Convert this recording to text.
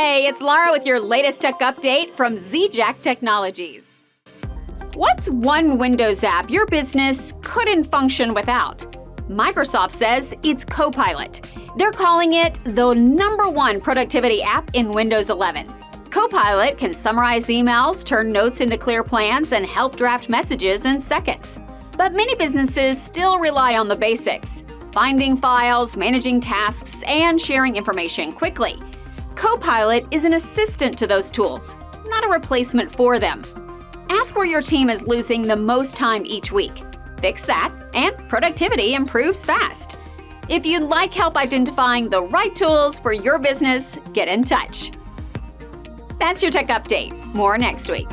Hey, it's Laura with your latest tech update from Z-JAK Technologies. What's one Windows app your business couldn't function without? Microsoft says it's Copilot. They're calling it the #1 productivity app in Windows 11. Copilot can summarize emails, turn notes into clear plans, and help draft messages in seconds. But many businesses still rely on the basics: finding files, managing tasks, and sharing information quickly. Copilot is an assistant to those tools, not a replacement for them. Ask where your team is losing the most time each week. Fix that, and productivity improves fast. If you'd like help identifying the right tools for your business, get in touch. That's your tech update. More next week.